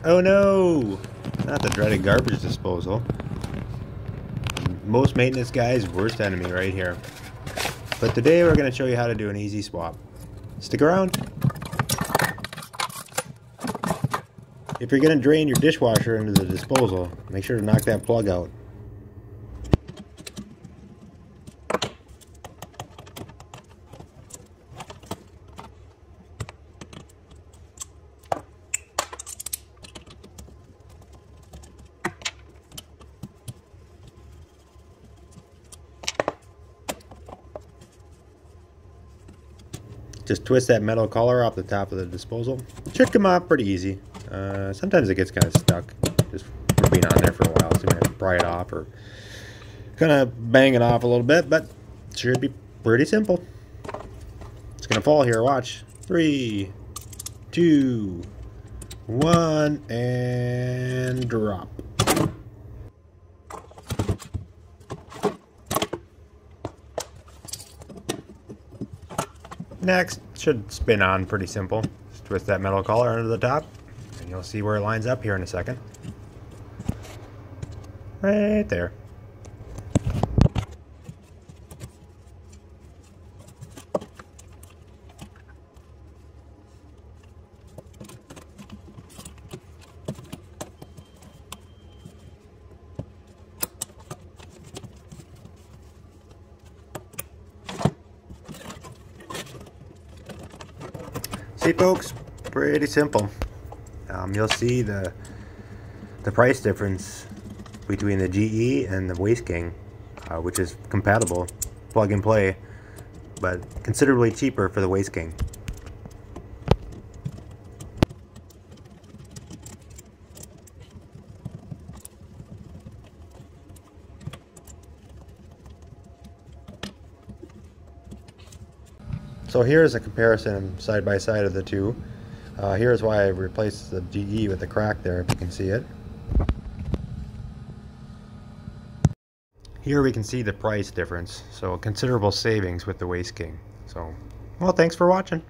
Oh no! Not the dreaded garbage disposal. Most maintenance guys' worst enemy right here. But today we're going to show you how to do an easy swap. Stick around! If you're going to drain your dishwasher into the disposal, make sure to knock that plug out. Just twist that metal collar off the top of the disposal. Should come off pretty easy. Sometimes it gets kind of stuck just for being on there for a while, so you might have to pry it off or kind of bang it off a little bit, but it should be pretty simple. It's gonna fall here, watch. 3, 2, 1, and drop. Next, should spin on pretty simple. Just twist that metal collar under the top, and you'll see where it lines up here in a second. Right there. See folks, pretty simple. You'll see the price difference between the GE and the Waste King, which is compatible, plug and play, but considerably cheaper for the Waste King. So here's a comparison side by side of the two. Here's why I replaced the GE with the crack there, if you can see it. Here we can see the price difference, so considerable savings with the Waste King. So, well, thanks for watching.